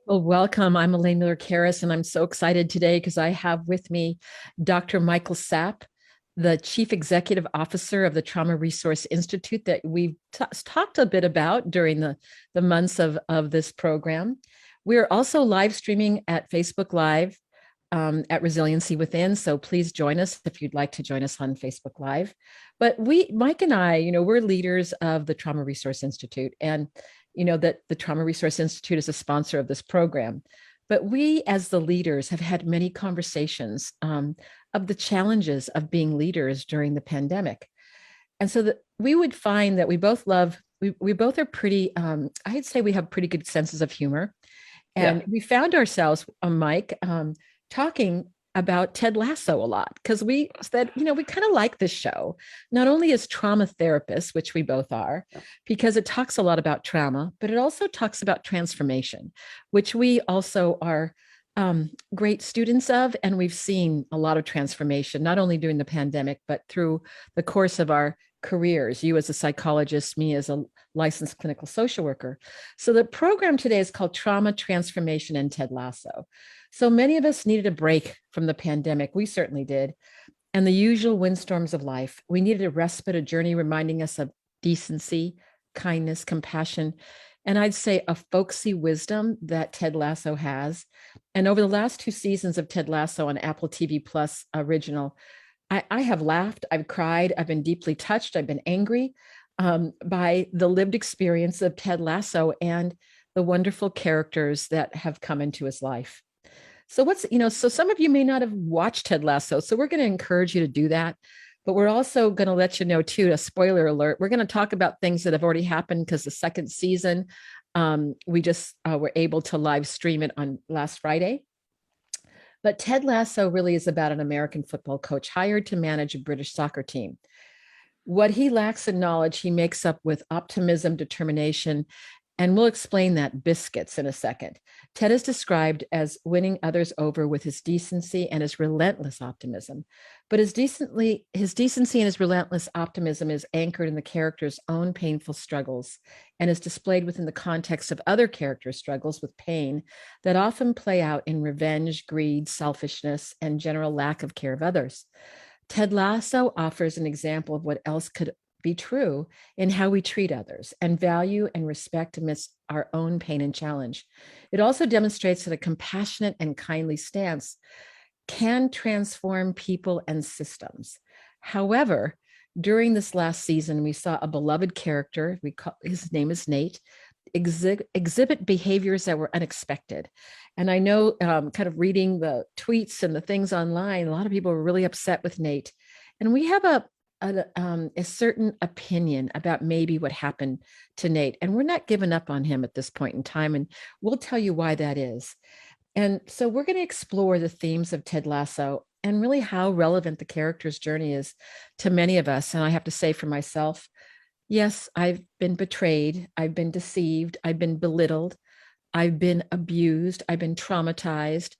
Well, welcome. I'm Elaine Miller-Karas, and I'm so excited today because I have with me Dr. Michael Sapp, the Chief Executive Officer of the Trauma Resource Institute that we've talked a bit about during the months of this program. We're also live streaming at Facebook Live at Resiliency Within. So please join us if you'd like to join us on Facebook Live. But Mike and I, we're leaders of the Trauma Resource Institute, and that the Trauma Resource Institute is a sponsor of this program. But we, as the leaders, have had many conversations of the challenges of being leaders during the pandemic. And so that we would find that we both love, we both are pretty, I'd say we have pretty good senses of humor. And Yeah. we found ourselves, Mike, talking about Ted Lasso a lot because we said, we kind of like this show, not only as trauma therapists, which we both are, because it talks a lot about trauma, but it also talks about transformation, which we also are great students of. And we've seen a lot of transformation, not only during the pandemic, but through the course of our careers, you as a psychologist, me as a licensed clinical social worker. So the program today is called Trauma Transformation and Ted Lasso. So many of us needed a break from the pandemic. We certainly did. And the usual windstorms of life. We needed a respite, a journey reminding us of decency, kindness, compassion, and I'd say a folksy wisdom that Ted Lasso has. And over the last two seasons of Ted Lasso on Apple TV Plus original, I have laughed, I've cried, I've been deeply touched, I've been angry by the lived experience of Ted Lasso and the wonderful characters that have come into his life. So some of you may not have watched Ted Lasso, so we're going to encourage you to do that. But we're also going to let you know, too, a spoiler alert, we're going to talk about things that have already happened because the second season, we just were able to live stream it on last Friday. But Ted Lasso really is about an American football coach hired to manage a British soccer team. What he lacks in knowledge, he makes up with optimism, determination, and we'll explain that biscuits in a second. Ted is described as winning others over with his decency and his relentless optimism. But his decency and his relentless optimism is anchored in the character's own painful struggles and is displayed within the context of other characters' struggles with pain that often play out in revenge, greed, selfishness, and general lack of care of others. Ted Lasso offers an example of what else could be true in how we treat others and value and respect amidst our own pain and challenge. It also demonstrates that a compassionate and kindly stance can transform people and systems. However, during this last season, we saw a beloved character, his name is Nate, exhibit behaviors that were unexpected. And I know, kind of reading the tweets and the things online, a lot of people were really upset with Nate. And we have a certain opinion about maybe what happened to Nate. And we're not giving up on him at this point in time. And we'll tell you why that is. And so we're going to explore the themes of Ted Lasso and really how relevant the character's journey is to many of us. And I have to say for myself, yes, I've been betrayed, I've been deceived, I've been belittled, I've been abused, I've been traumatized.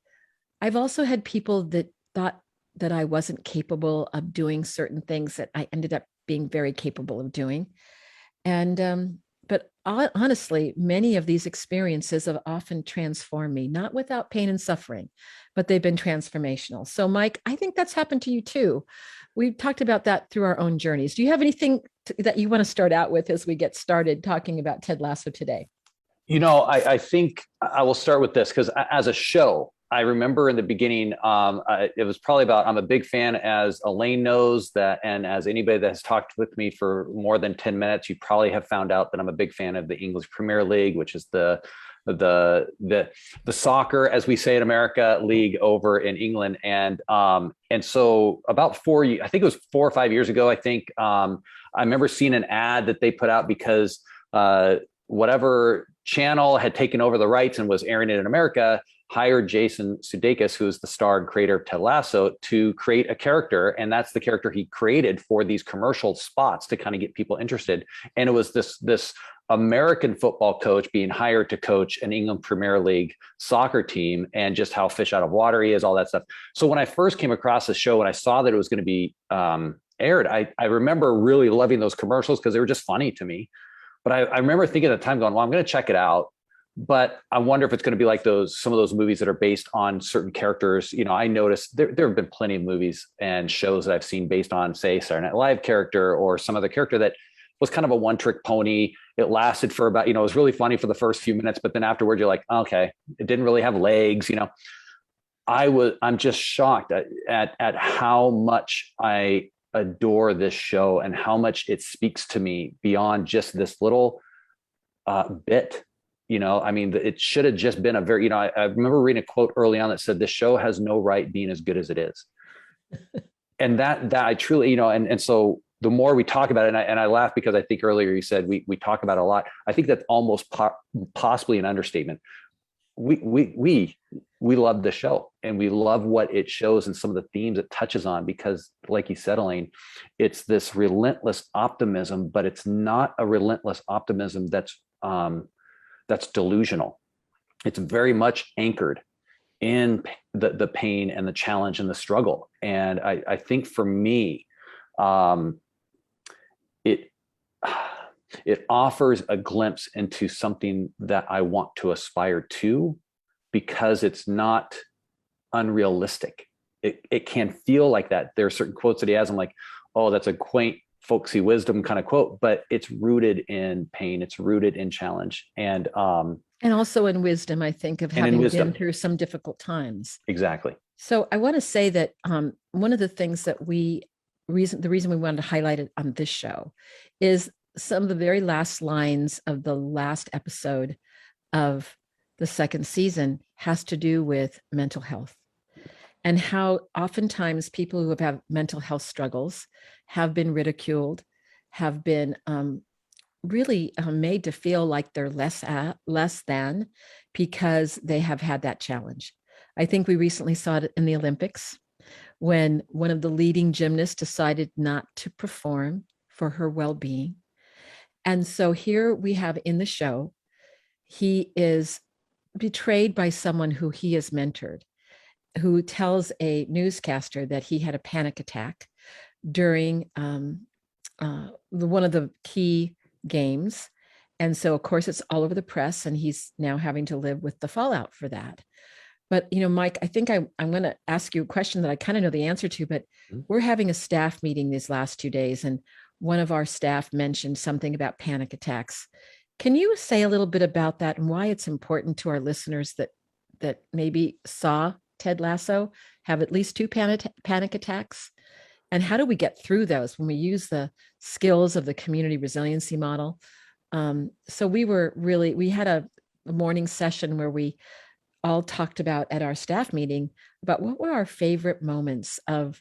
I've also had people that thought that I wasn't capable of doing certain things that I ended up being very capable of doing. And but honestly, many of these experiences have often transformed me, not without pain and suffering, but they've been transformational. So, Mike, I think that's happened to you too. We've talked about that through our own journeys. Do you have anything that you want to start out with as we get started talking about Ted Lasso today? I think I will start with this because as a show, I remember in the beginning, it was probably about, I'm a big fan, as Elaine knows that, and as anybody that has talked with me for more than 10 minutes, you probably have found out that I'm a big fan of the English Premier League, which is the soccer, as we say in America, league over in England. And so about I think it was 4 or 5 years ago, I remember seeing an ad that they put out because whatever channel had taken over the rights and was airing it in America hired Jason Sudeikis, who is the star and creator of Ted Lasso, to create a character. And that's the character he created for these commercial spots to kind of get people interested. And it was this American football coach being hired to coach an England Premier League soccer team, and just how fish out of water he is, all that stuff. So when I first came across the show and I saw that it was going to be aired, I remember really loving those commercials because they were just funny to me. But I remember thinking at the time going, well, I'm going to check it out. but I wonder if it's going to be like some of those movies that are based on certain characters. I noticed there have been plenty of movies and shows that I've seen based on, say, Saturday Night Live character or some other character that was kind of a one-trick pony. It lasted for about, it was really funny for the first few minutes, but then afterwards you're like, okay, it didn't really have legs. I'm just shocked at how much I adore this show and how much it speaks to me beyond just this little bit. It should have just been a very, I remember reading a quote early on that said, "This show has no right being as good as it is." And that I truly, and so the more we talk about it, and I laugh because I think earlier you said we talk about it a lot. I think that's almost possibly an understatement. We love the show, and we love what it shows and some of the themes it touches on, because like you said, Elaine, it's this relentless optimism, but it's not a relentless optimism that's delusional. It's very much anchored in the pain and the challenge and the struggle. And I think for me, it offers a glimpse into something that I want to aspire to, because it's not unrealistic. It can feel like that. There are certain quotes that he has. I'm like, oh, that's a quaint, folksy wisdom kind of quote, but it's rooted in pain. It's rooted in challenge. And also in wisdom, I think, of having been through some difficult times. Exactly. So I want to say that one of the things that the reason we wanted to highlight it on this show is some of the very last lines of the last episode of the second season has to do with mental health, and how oftentimes people who have had mental health struggles have been ridiculed, have been really made to feel like they're less than, because they have had that challenge. I think we recently saw it in the Olympics when one of the leading gymnasts decided not to perform for her well-being. And so here we have in the show, he is betrayed by someone who he has mentored, who tells a newscaster that he had a panic attack during one of the key games. And so, of course, it's all over the press, and he's now having to live with the fallout for that. But, Mike, I think I'm going to ask you a question that I kind of know the answer to, but we're having a staff meeting these last 2 days, and one of our staff mentioned something about panic attacks. Can you say a little bit about that and why it's important to our listeners that maybe saw Ted Lasso have at least 2 panic attacks? And how do we get through those when we use the skills of the community resiliency model? So we had a morning session where we all talked about at our staff meeting about what were our favorite moments of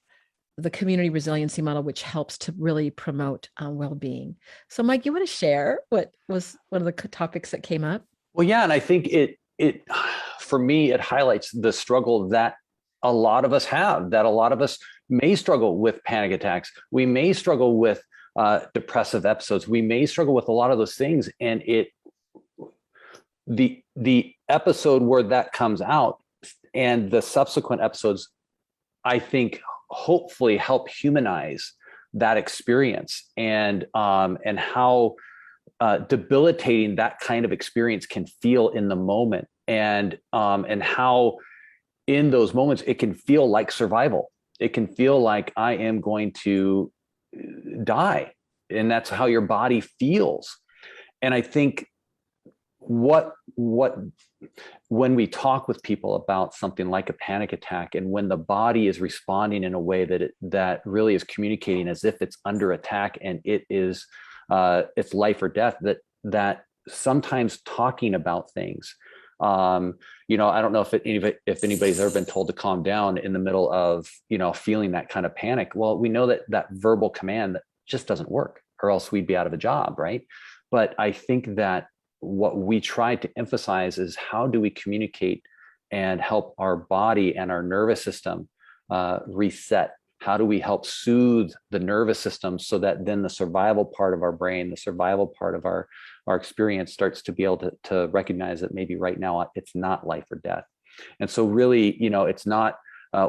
the community resiliency model, which helps to really promote well-being. So Mike, you want to share what was one of the topics that came up? Well, yeah. And I think it for me, it highlights the struggle that a lot of us have, that a lot of us may struggle with panic attacks. We may struggle with depressive episodes. We may struggle with a lot of those things. And the episode where that comes out and the subsequent episodes, I think, hopefully help humanize that experience and how debilitating that kind of experience can feel in the moment, and how in those moments it can feel like survival. It can feel like I am going to die, and that's how your body feels. And I think what when we talk with people about something like a panic attack, and when the body is responding in a way that really is communicating as if it's under attack and it's life or death, that sometimes talking about things, I don't know if anybody's ever been told to calm down in the middle of feeling that kind of panic. Well, we know that verbal command that just doesn't work, or else we'd be out of a job, right? But I think that what we try to emphasize is, how do we communicate and help our body and our nervous system reset? How do we help soothe the nervous system so that then the survival part of our brain, the survival part of our experience starts to be able to recognize that maybe right now it's not life or death. And so really, it's not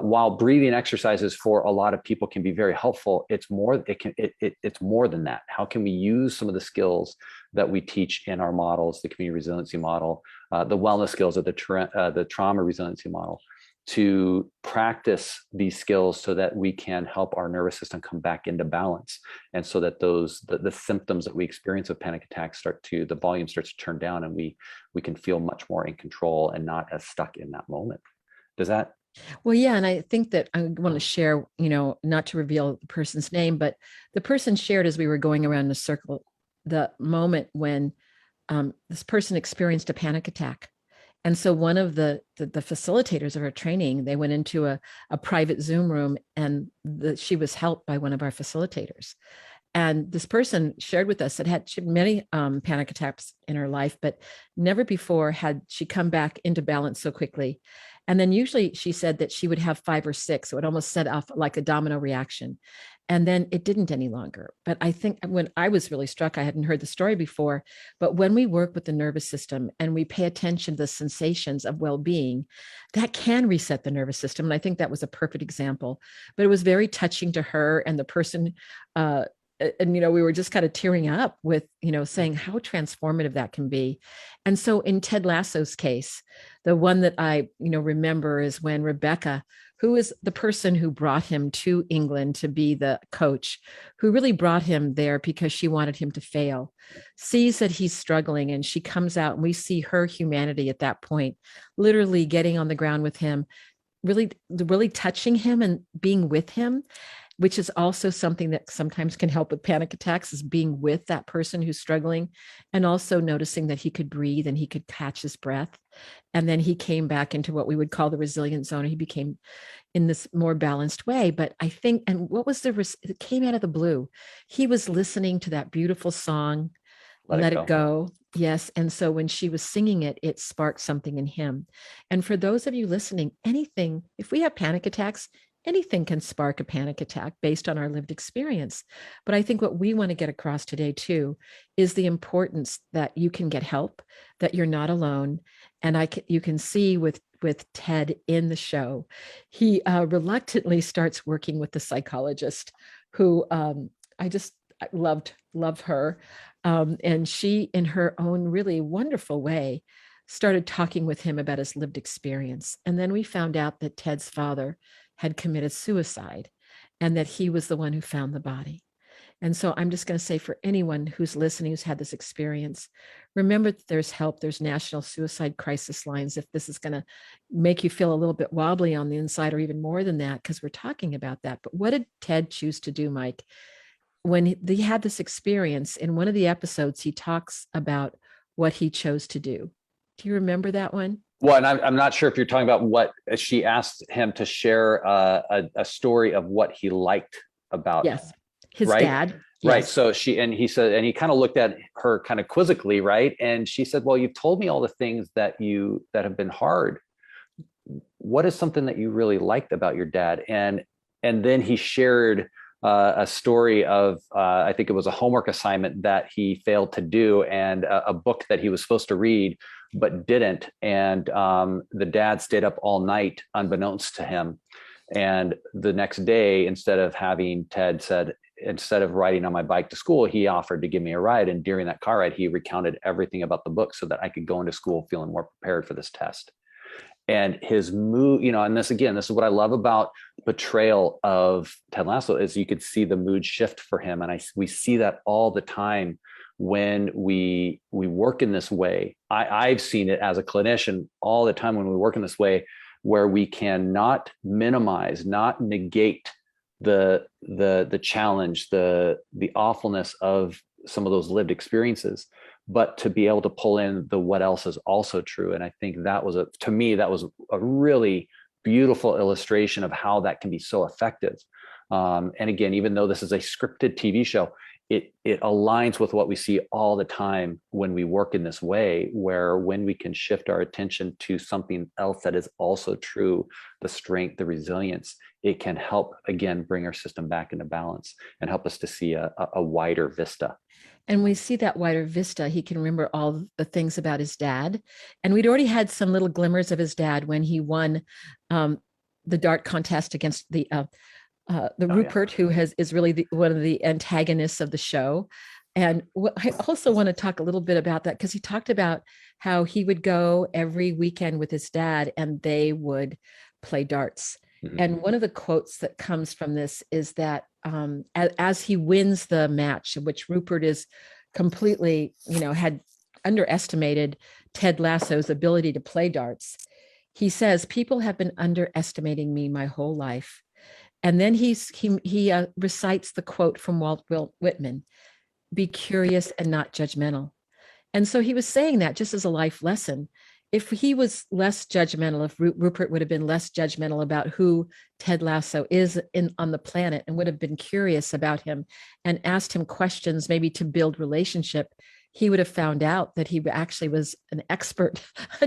while breathing exercises for a lot of people can be very helpful, it's more it's more than that. How can we use some of the skills that we teach in our models, the community resiliency model, the wellness skills of the trauma resiliency model, to practice these skills so that we can help our nervous system come back into balance, and so that the symptoms that we experience of panic attacks the volume starts to turn down, and we can feel much more in control and not as stuck in that moment. Does that? Well, yeah. And I think that I want to share, not to reveal the person's name, but the person shared as we were going around the circle, the moment when this person experienced a panic attack. And so one of the facilitators of our training, they went into a private Zoom room, and she was helped by one of our facilitators. And this person shared with us that she had many panic attacks in her life, but never before had she come back into balance so quickly. And then usually she said that she would have 5 or 6. So it almost set off like a domino reaction. And then it didn't any longer. But I think when I was really struck, I hadn't heard the story before, but when we work with the nervous system and we pay attention to the sensations of well-being, that can reset the nervous system. And I think that was a perfect example. But it was very touching to her and the person, and we were just kind of tearing up with saying how transformative that can be. And so in Ted Lasso's case, the one that I remember is when Rebecca, who is the person who brought him to England to be the coach, who really brought him there because she wanted him to fail, sees that he's struggling, and she comes out, and we see her humanity at that point, literally getting on the ground with him, really touching him and being with him, which is also something that sometimes can help with panic attacks, is being with that person who's struggling, and also noticing that he could breathe and he could catch his breath. And then he came back into what we would call the resilient zone. He became in this more balanced way. But I think, and what was it came out of the blue. He was listening to that beautiful song, Let It Go. Yes. And so when she was singing it, it sparked something in him. And for those of you listening, anything, if we have panic attacks, anything can spark a panic attack based on our lived experience. But I think what we want to get across today too is the importance that you can get help, that you're not alone. And you can see with Ted in the show, he reluctantly starts working with the psychologist who I love her. And she, in her own really wonderful way, started talking with him about his lived experience. And then we found out that Ted's father had committed suicide, and that he was the one who found the body. And so I'm just going to say, for anyone who's listening, who's had this experience, remember that there's help. There's national suicide crisis lines if this is going to make you feel a little bit wobbly on the inside, or even more than that, because we're talking about that. But what did Ted choose to do, Mike? When he had this experience, in one of the episodes, he talks about what he chose to do. Do you remember that one? Well, and I'm not sure if you're talking about what she asked him to share a story of what he liked about. Yes, his right? dad. Right. Yes. So he said, and he kind of looked at her kind of quizzically, right? And she said, well, you've told me all the things that have been hard. What is something that you really liked about your dad? And then he shared a story of, I think it was a homework assignment that he failed to do, and a book that he was supposed to read but didn't. And the dad stayed up all night unbeknownst to him. And the next day, instead of riding on my bike to school, he offered to give me a ride. And during that car ride, he recounted everything about the book so that I could go into school feeling more prepared for this test. And his mood, and this is what I love about portrayal of Ted Lasso, is you could see the mood shift for him. And we see that all the time when we work in this way. I've seen it as a clinician all the time when we work in this way, where we cannot minimize, not negate the challenge, the awfulness of some of those lived experiences, but to be able to pull in the what else is also true. And I think that was to me that was a really beautiful illustration of how that can be so effective. And again, even though this is a scripted TV show, it aligns with what we see all the time when we work in this way, where when we can shift our attention to something else that is also true, the strength, the resilience, it can help, again, bring our system back into balance and help us to see a wider vista. And we see that wider vista. He can remember all the things about his dad. And we'd already had some little glimmers of his dad when he won the dart contest against Rupert, who is really one of the antagonists of the show. And I also want to talk a little bit about that, because he talked about how he would go every weekend with his dad and they would play darts. Mm-hmm. And one of the quotes that comes from this is that as he wins the match, which Rupert is completely, had underestimated Ted Lasso's ability to play darts. He says, people have been underestimating me my whole life. And then he recites the quote from Walt Whitman, be curious and not judgmental. And so he was saying that just as a life lesson. If he was less judgmental, if Rupert would have been less judgmental about who Ted Lasso is on the planet, and would have been curious about him and asked him questions, maybe to build relationship, he would have found out that he actually was an expert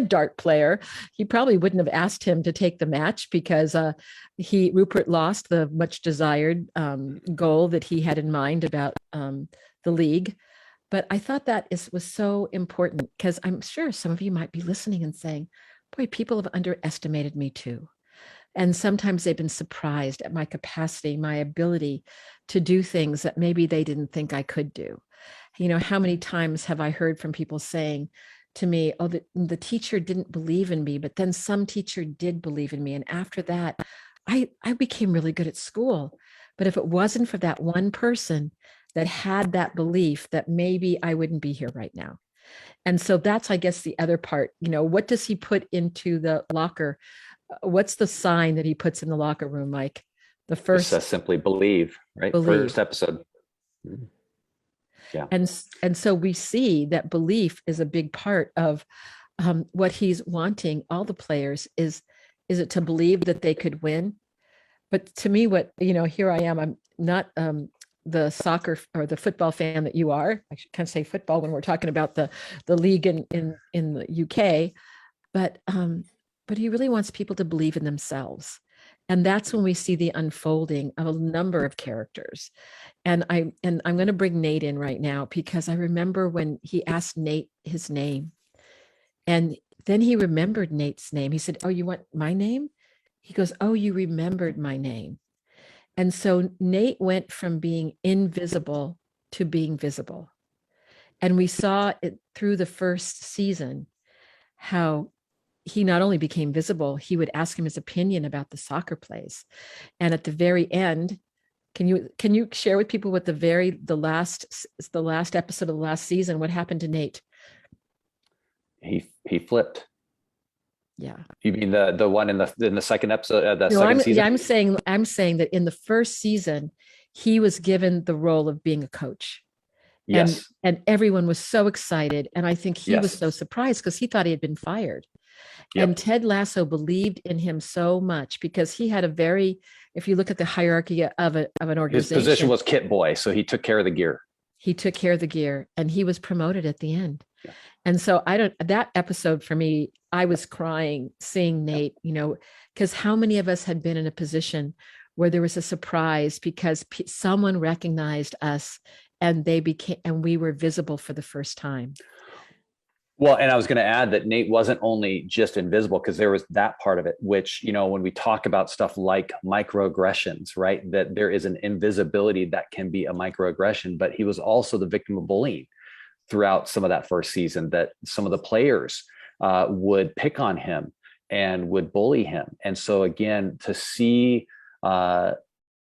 dart player. He probably wouldn't have asked him to take the match, because Rupert lost the much desired goal that he had in mind about the league. But I thought that was so important, because I'm sure some of you might be listening and saying, boy, people have underestimated me too. And sometimes they've been surprised at my capacity, my ability to do things that maybe they didn't think I could do. How many times have I heard from people saying to me, oh, the teacher didn't believe in me, but then some teacher did believe in me. And after that, I became really good at school. But if it wasn't for that one person that had that belief, that maybe I wouldn't be here right now. And so that's, I guess, the other part. What does he put into the locker? What's the sign that he puts in the locker room, Mike? The first, it says simply believe, right? Believe. First episode. Yeah. And so we see that belief is a big part of what he's wanting all the players is it to believe that they could win? But to me, here I am, I'm not the soccer or the football fan that you are. I should kind of say football when we're talking about the league in the UK, but he really wants people to believe in themselves. And that's when we see the unfolding of a number of characters. And I'm going to bring Nate in right now, because I remember when he asked Nate his name, and then he remembered Nate's name. He said, oh, you want my name? He goes, oh, you remembered my name. And so Nate went from being invisible to being visible. And we saw it through the first season, how he not only became visible, he would ask him his opinion about the soccer plays. And at the very end, can you share with people what the last episode of the last season, what happened to Nate? He flipped. Yeah. You mean the one in the second episode? Season? Yeah, I'm saying that in the first season, he was given the role of being a coach. Yes. And everyone was so excited. And I think he was so surprised, because he thought he had been fired. Yep. And Ted Lasso believed in him so much, because he had if you look at the hierarchy of an organization, his position was kit boy. So he took care of the gear. He took care of the gear, and he was promoted at the end. Yeah. And so that episode for me, I was crying seeing Nate, because how many of us had been in a position where there was a surprise because someone recognized us and we were visible for the first time. Well, and I was going to add that Nate wasn't only just invisible, because there was that part of it, which, when we talk about stuff like microaggressions, right, that there is an invisibility that can be a microaggression, but he was also the victim of bullying throughout some of that first season, that some of the players would pick on him and would bully him. And so again, to see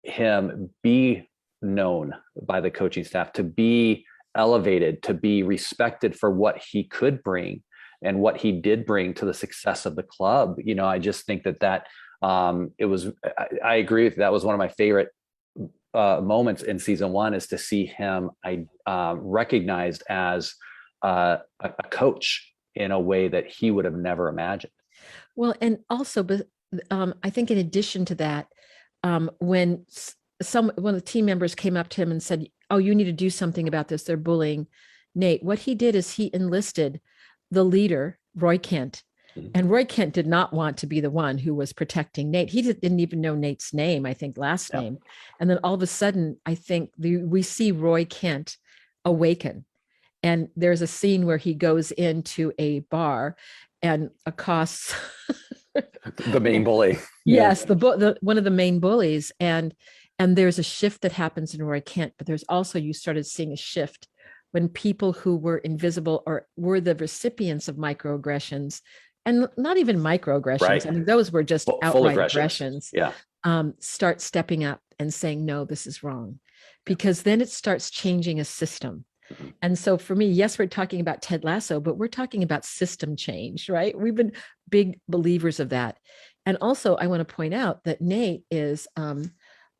him be known by the coaching staff, to be elevated, to be respected for what he could bring and what he did bring to the success of the club. I just think that I agree with you. That was one of my favorite moments in season one, is to see him recognized as a coach in a way that he would have never imagined. Well, and also, but I think in addition to that, when one of the team members came up to him and said, oh, you need to do something about this, they're bullying Nate. What he did is he enlisted the leader, Roy Kent. Mm-hmm. And Roy Kent did not want to be the one who was protecting Nate. He didn't even know Nate's name, I think, last name. And then all of a sudden, I think we see Roy Kent awaken. And there's a scene where he goes into a bar and accosts The main bully. Yeah. Yes, the one of the main bullies, and there's a shift that happens in Roy Kent, but there's also, you started seeing a shift when people who were invisible or were the recipients of microaggressions, and not even microaggressions. Right. I mean, those were just Full outright aggressions. aggressions. Yeah. Start stepping up and saying, no, this is wrong, because then it starts changing a system. Mhm. And so for me, yes, we're talking about Ted Lasso, but we're talking about system change, right? We've been big believers of that. And also, I want to point out that Nate is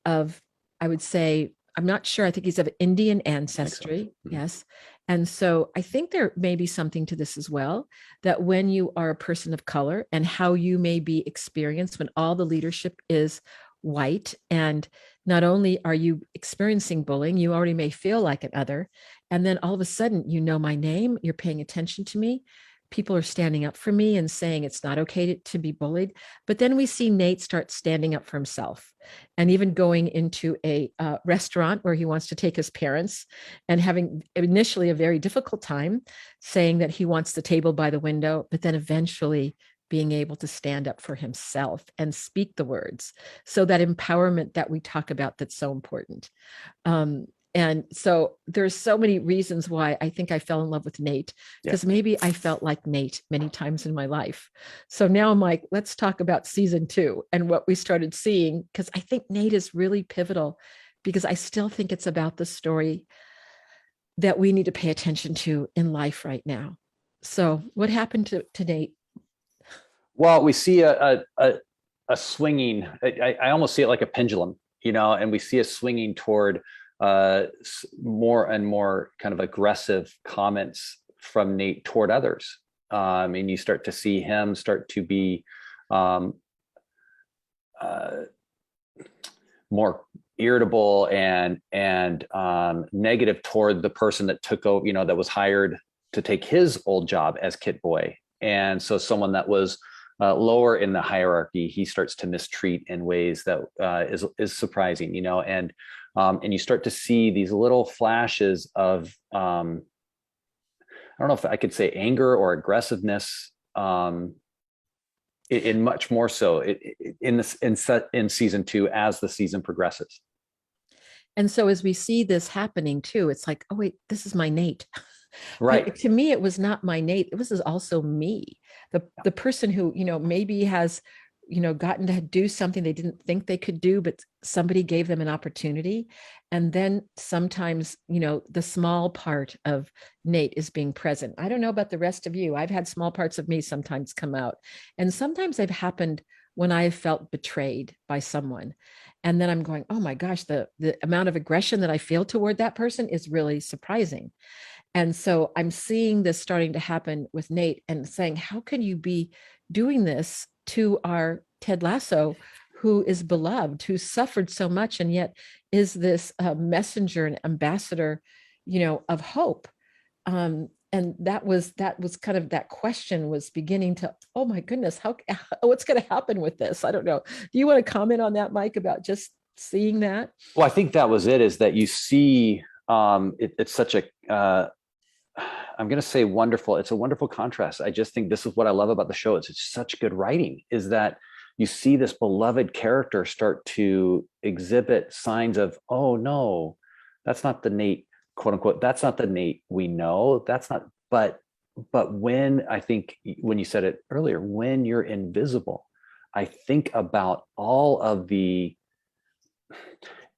of, I would say, I'm not sure, I think he's of Indian ancestry. So. Mm-hmm. Yes. And so I think there may be something to this as well, that when you are a person of color and how you may be experienced when all the leadership is white, and not only are you experiencing bullying, you already may feel like an other, and then all of a sudden, you know my name, you're paying attention to me, people are standing up for me and saying it's not okay to be bullied. But then we see Nate start standing up for himself, and even going into a restaurant where he wants to take his parents, and having initially a very difficult time saying that he wants the table by the window, but then eventually being able to stand up for himself and speak the words. So that empowerment that we talk about, that's so important. And so there's so many reasons why I think I fell in love with Nate, because maybe I felt like Nate many times in my life. So now, Mike, let's talk about season 2 and what we started seeing, because I think Nate is really pivotal, because I still think it's about the story that we need to pay attention to in life right now. So what happened to Nate? Well, we see a swinging, I almost see it like a pendulum, and we see a swinging toward more and more kind of aggressive comments from Nate toward others. And you start to see him start to be more irritable and negative toward the person that took over, that was hired to take his old job as Kit Boy. And so someone that was lower in the hierarchy, he starts to mistreat in ways that is surprising, and you start to see these little flashes of I don't know if I could say anger or aggressiveness, in much more so in season 2 as the season progresses. And so as we see this happening too, it's like, oh wait, this is my Nate. Right. But to me, it was not my Nate. It was also me, the person who, maybe has, gotten to do something they didn't think they could do, but somebody gave them an opportunity. And then sometimes, the small part of Nate is being present. I don't know about the rest of you. I've had small parts of me sometimes come out. And sometimes they've happened when I felt betrayed by someone. And then I'm going, oh my gosh, the amount of aggression that I feel toward that person is really surprising. And so I'm seeing this starting to happen with Nate, and saying, how can you be doing this to our Ted Lasso, who is beloved, who suffered so much, and yet is this messenger and ambassador, of hope. And that was kind of, that question was beginning to, oh my goodness, what's going to happen with this? I don't know. Do you want to comment on that, Mike, about just seeing that? Well, I think that was it, is that you see it's such a I'm going to say wonderful. It's a wonderful contrast. I just think this is what I love about the show. It's such good writing, is that you see this beloved character start to exhibit signs of, oh no, that's not the Nate, quote unquote, that's not the Nate we know. That's not, but when, I think when you said it earlier, when you're invisible, I think about all of there's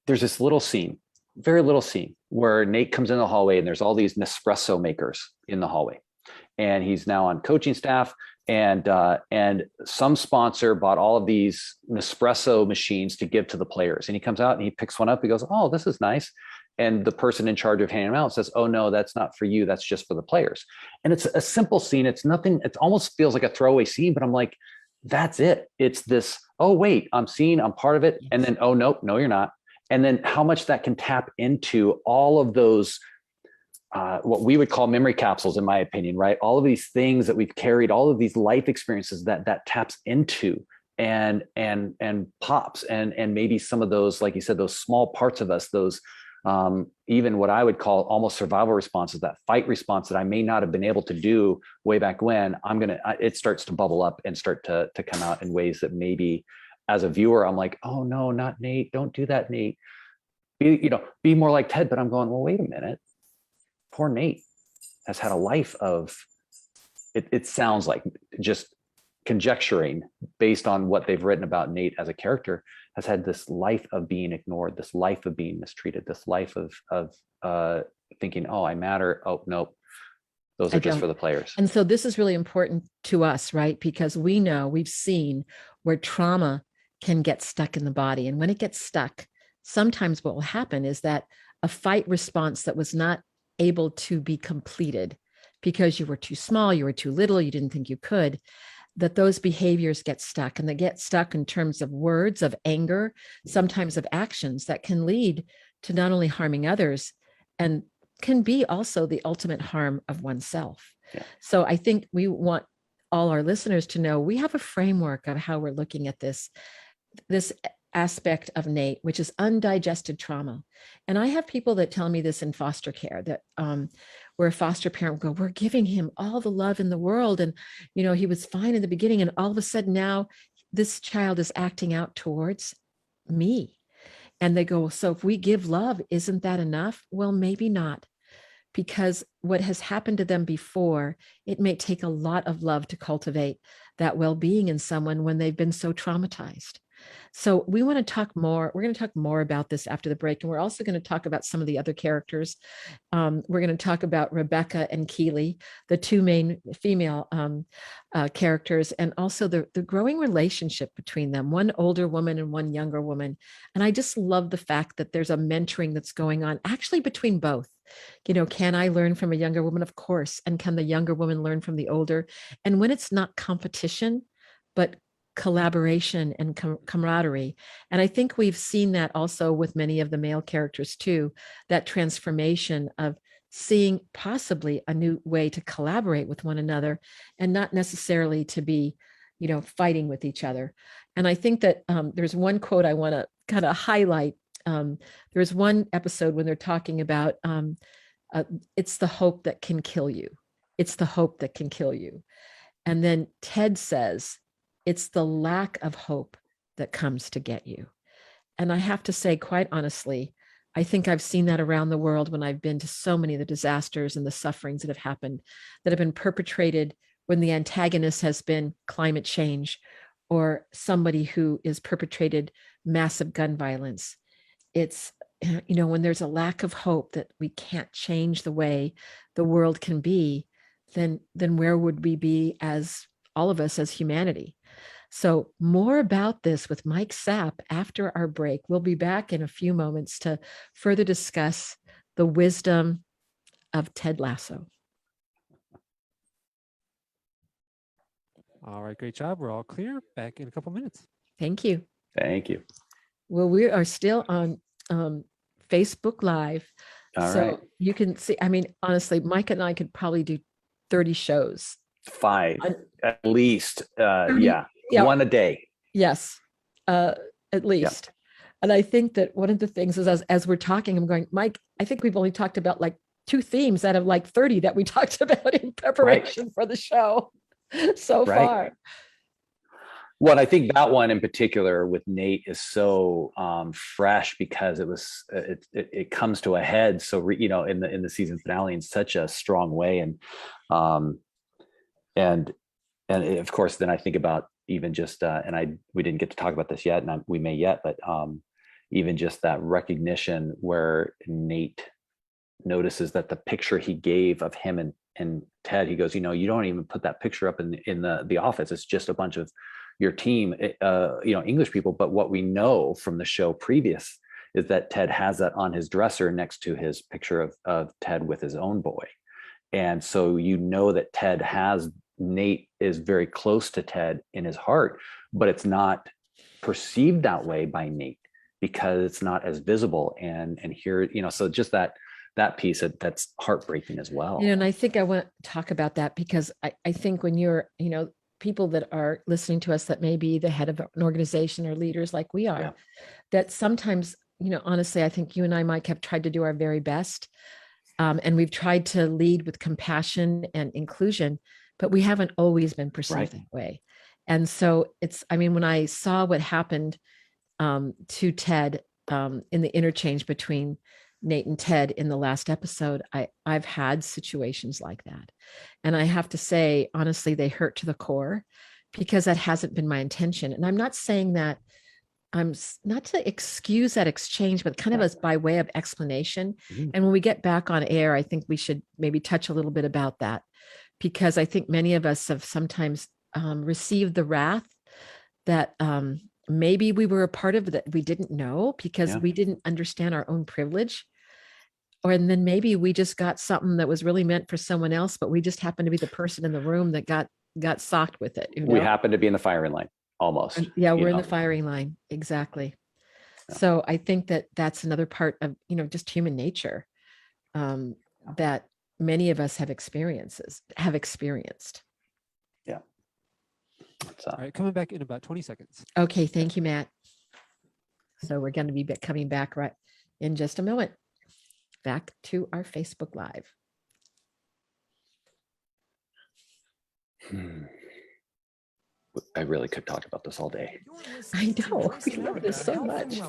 this little scene, very little scene, where Nate comes in the hallway and there's all these Nespresso makers in the hallway, and he's now on coaching staff, and some sponsor bought all of these Nespresso machines to give to the players, and he comes out and he picks one up. He goes, oh, this is nice. And the person in charge of handing them out says, oh no, that's not for you, that's just for the players. And it's a simple scene. It's nothing, it almost feels like a throwaway scene, but I'm like, that's it. It's this, oh wait, I'm part of it. And then, oh nope, no, you're not. And then how much that can tap into all of those, what we would call memory capsules, in my opinion, right? All of these things that we've carried, all of these life experiences that taps into and pops, and maybe some of those, like you said, those small parts of us, those even what I would call almost survival responses, that fight response that I may not have been able to do way back when, it starts to bubble up and start to come out in ways that maybe as a viewer, I'm like, oh no, not Nate. Don't do that, Nate. Be more like Ted. But I'm going, well, wait a minute. Poor Nate has had a life of, it sounds like, just conjecturing based on what they've written about Nate as a character, has had this life of being ignored, this life of being mistreated, this life of thinking, oh, I matter. Oh, no, those are just for the players. And so this is really important to us, right? Because we've seen where trauma can get stuck in the body. And when it gets stuck, sometimes what will happen is that a fight response that was not able to be completed because you were too small, you were too little, you didn't think you could, that those behaviors get stuck, and they get stuck in terms of words, of anger, sometimes of actions that can lead to not only harming others and can be also the ultimate harm of oneself. Yeah. So I think we want all our listeners to know we have a framework of how we're looking at this aspect of Nate, which is undigested trauma. And I have people that tell me this in foster care, that where a foster parent will go, we're giving him all the love in the world. And, he was fine in the beginning. And all of a sudden now this child is acting out towards me. And they go, so if we give love, isn't that enough? Well, maybe not. Because what has happened to them before, it may take a lot of love to cultivate that well-being in someone when they've been so traumatized. So we want to talk more. We're going to talk more about this after the break. And we're also going to talk about some of the other characters. We're going to talk about Rebecca and Keely, the two main female characters, and also the growing relationship between them, one older woman and one younger woman. And I just love the fact that there's a mentoring that's going on actually between both. Can I learn from a younger woman? Of course. And can the younger woman learn from the older? And when it's not competition, but collaboration and camaraderie. And I think we've seen that also with many of the male characters too, that transformation of seeing possibly a new way to collaborate with one another and not necessarily to be, fighting with each other. And I think that there's one quote I want to kind of highlight. There's one episode when they're talking about it's the hope that can kill you. It's the hope that can kill you. And then Ted says, it's the lack of hope that comes to get you. And I have to say, quite honestly, I think I've seen that around the world when I've been to so many of the disasters and the sufferings that have happened, that have been perpetrated when the antagonist has been climate change or somebody who is perpetrated massive gun violence. It's, when there's a lack of hope that we can't change the way the world can be, then where would we be as all of us as humanity? So more about this with Mike Sapp after our break. We'll be back in a few moments to further discuss the wisdom of Ted Lasso. All right, great job. We're all clear. Back in a couple minutes. Thank you. Thank you. Well, we are still on Facebook Live. All so right. You can see, honestly, Mike and I could probably do 30 shows. 5 at least. Yeah. One a day. Yes, at least. Yeah. And I think that one of the things is as we're talking, I'm going, Mike, I think we've only talked about like 2 themes out of like 30 that we talked about in preparation for the show so far. Well, I think that one in particular with Nate is so fresh because it comes to a head. So, in the season finale in such a strong way. And of course, then I think about even just, we didn't get to talk about this yet, and we may yet, but even just that recognition where Nate notices that the picture he gave of him and Ted, he goes, you don't even put that picture up in the office. It's just a bunch of your team, English people. But what we know from the show previous is that Ted has that on his dresser next to his picture of Ted with his own boy. And so that Nate is very close to Ted in his heart, but it's not perceived that way by Nate because it's not as visible. And here, so just that piece that's heartbreaking as well. And I think I want to talk about that because I think when you're, people that are listening to us that may be the head of an organization or leaders like we are, that sometimes honestly, I think you and I, Mike, have tried to do our very best. And we've tried to lead with compassion and inclusion, but we haven't always been perceived that way. And so when I saw what happened to Ted in the interchange between Nate and Ted in the last episode, I've had situations like that. And I have to say, honestly, they hurt to the core because that hasn't been my intention. And I'm not saying that I'm not to excuse that exchange, but kind of as by way of explanation. Mm-hmm. And when we get back on air, I think we should maybe touch a little bit about that, because I think many of us have sometimes received the wrath that maybe we were a part of that we didn't know because we didn't understand our own privilege. And then maybe we just got something that was really meant for someone else, but we just happened to be the person in the room that got socked with it. We happened to be in the firing line. Almost. Yeah, we're in the firing line. Exactly. Yeah. So I think that that's another part of, just human nature that many of us have experienced. Yeah. All right, coming back in about 20 seconds. Okay, thank you, Matt. So we're going to be coming back right in just a moment. Back to our Facebook Live. I really could talk about this all day. I know. We love this so much.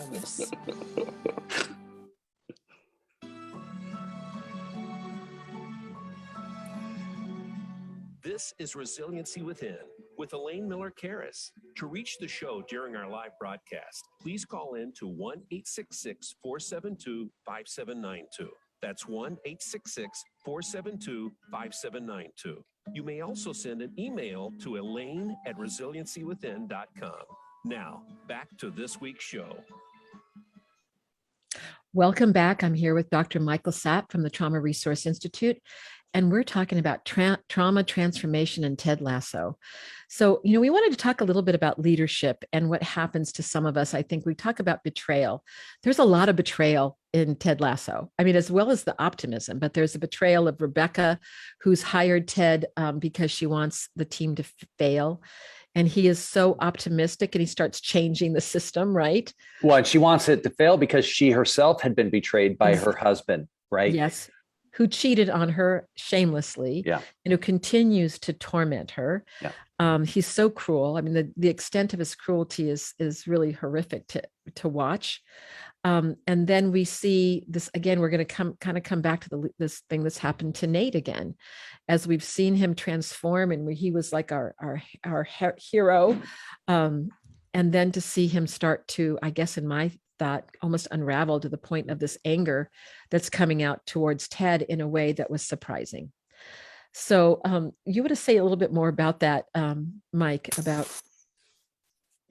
This is Resiliency Within with Elaine Miller-Karas. To reach the show during our live broadcast, please call in to 1-866-472-5792. That's 1-866-472-5792. You may also send an email to elaine@resiliencywithin.com. Now, back to this week's show. Welcome back. I'm here with Dr. Michael Sapp from the Trauma Resource Institute, and we're talking about trauma transformation and Ted Lasso. So, we wanted to talk a little bit about leadership and what happens to some of us. I think we talk about betrayal. There's a lot of betrayal in Ted Lasso. As well as the optimism, but there's a betrayal of Rebecca, who's hired Ted because she wants the team to fail. And he is so optimistic and he starts changing the system, right? Well, and she wants it to fail because she herself had been betrayed by her husband, right? Yes. Who cheated on her shamelessly, and who continues to torment her. Yeah. He's so cruel. The extent of his cruelty is really horrific to watch. And then we see this again. We're going to come back to this thing that's happened to Nate again, as we've seen him transform, and where he was like our hero, and then to see him start to, I guess, in my thought, almost unravel to the point of this anger that's coming out towards Ted in a way that was surprising. So you want to say a little bit more about that, Mike, about.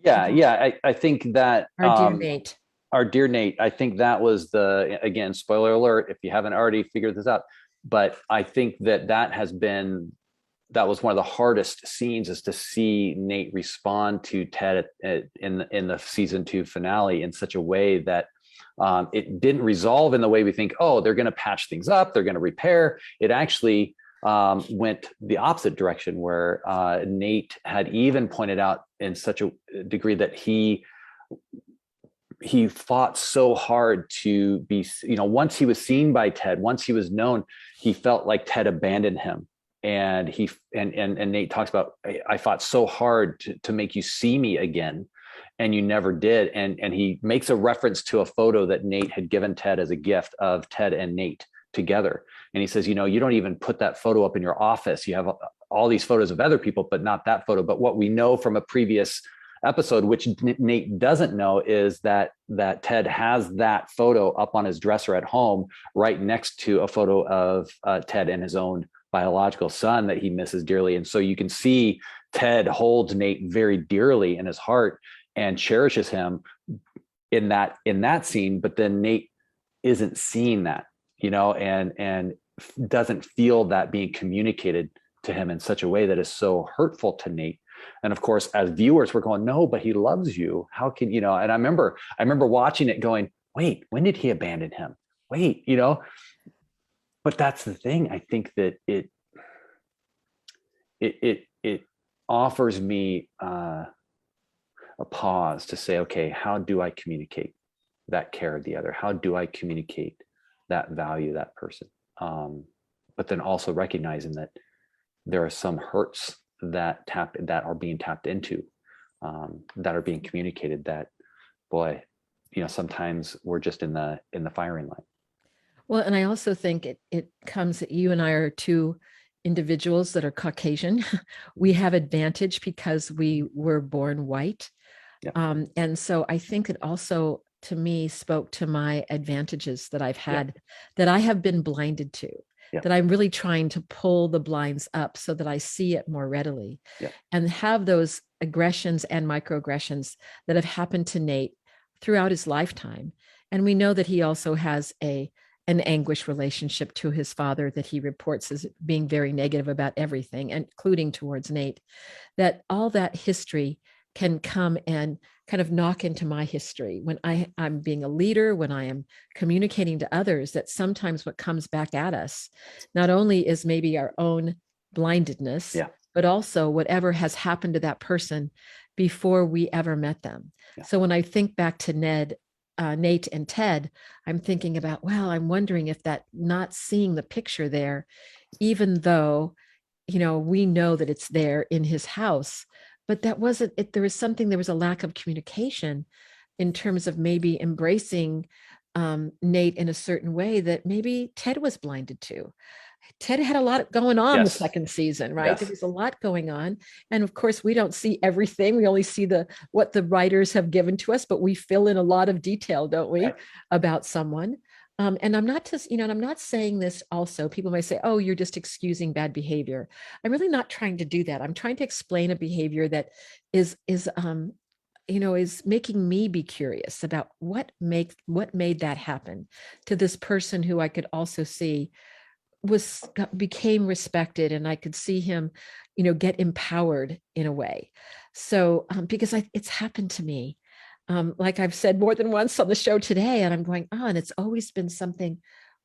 Yeah. I think that our dear Nate, I think that was again, spoiler alert, if you haven't already figured this out, but I think that was one of the hardest scenes, is to see Nate respond to Ted in the season 2 finale in such a way that it didn't resolve in the way we think, oh, they're going to patch things up, they're going to repair. It actually went the opposite direction, where Nate had even pointed out in such a degree that he fought so hard to be, once he was seen by Ted, once he was known, he felt like Ted abandoned him. And Nate talks about, I fought so hard to make you see me again, and you never did. And he makes a reference to a photo that Nate had given Ted as a gift of Ted and Nate together. And he says, you don't even put that photo up in your office. You have all these photos of other people, but not that photo. But what we know from a previous episode, which Nate doesn't know, is that Ted has that photo up on his dresser at home, right next to a photo of Ted and his own biological son that he misses dearly. And so you can see Ted holds Nate very dearly in his heart and cherishes him in that scene, but then Nate isn't seeing that, and doesn't feel that being communicated to him in such a way that is so hurtful to Nate. And of course, as viewers, we're going, no, but he loves you. How can, and I remember watching it going, wait, when did he abandon him? Wait, but that's the thing. I think that it offers me a pause to say, okay, how do I communicate? that care of the other? How do I communicate that value, that person? But then also recognizing that there are some hurts that are being tapped into, that are being communicated, that, boy, sometimes we're just in the firing line. Well, and I also think it comes that you and I are two individuals that are Caucasian. We have advantage because we were born white. Yeah. And so I think it also, to me, spoke to my advantages that I've had, that I have been blinded to, that I'm really trying to pull the blinds up so that I see it more readily, and have those aggressions and microaggressions that have happened to Nate throughout his lifetime. And we know that he also has an anguished relationship to his father that he reports as being very negative about everything, including towards Nate, that all that history can come and kind of knock into my history when I'm being a leader, when I am communicating to others, that sometimes what comes back at us not only is maybe our own blindedness, but also whatever has happened to that person before we ever met them. So when I think back to Nate and Ted, I'm thinking about, well, I'm wondering if that not seeing the picture there, even though, we know that it's there in his house, but that wasn't it. There was a lack of communication in terms of maybe embracing Nate in a certain way that maybe Ted was blinded to. Ted had a lot going on the second season, right? Yes. There was a lot going on. And of course, we don't see everything. We only see what the writers have given to us, but we fill in a lot of detail, don't we, about someone. And I'm not just, I'm not saying this also. People might say, oh, you're just excusing bad behavior. I'm really not trying to do that. I'm trying to explain a behavior that is making me be curious about what made that happen to this person who I could also see became respected, and I could see him, get empowered in a way. So because it's happened to me, like I've said more than once on the show today, and I'm going, and it's always been something.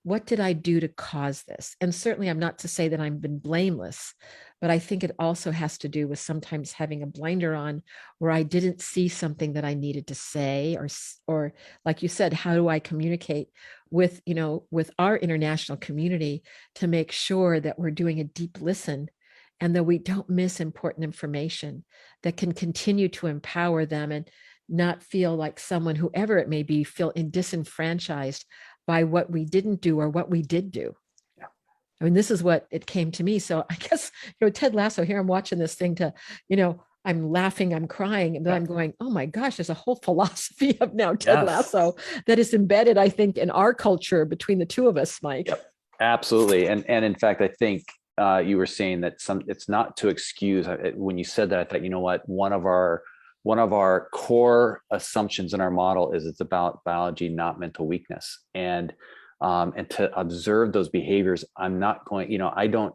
What did I do to cause this? And certainly I'm not to say that I've been blameless, but I think it also has to do with sometimes having a blinder on where I didn't see something that I needed to say, or like you said, how do I communicate with our international community to make sure that we're doing a deep listen and that we don't miss important information that can continue to empower them and not feel like someone, whoever it may be, feel disenfranchised by what we didn't do or what we did do. Yeah. I mean, this is what it came to me. So I guess, Ted Lasso, here I'm watching this thing I'm laughing, I'm crying, and then I'm going, oh my gosh, there's a whole philosophy of now Ted Lasso that is embedded, I think, in our culture between the two of us, Mike. Yep. Absolutely. And in fact, I think you were saying that it's not to excuse. When you said that, I thought, you know what, one of our core assumptions in our model is it's about biology, not mental weakness. And to observe those behaviors, I'm not going, I don't,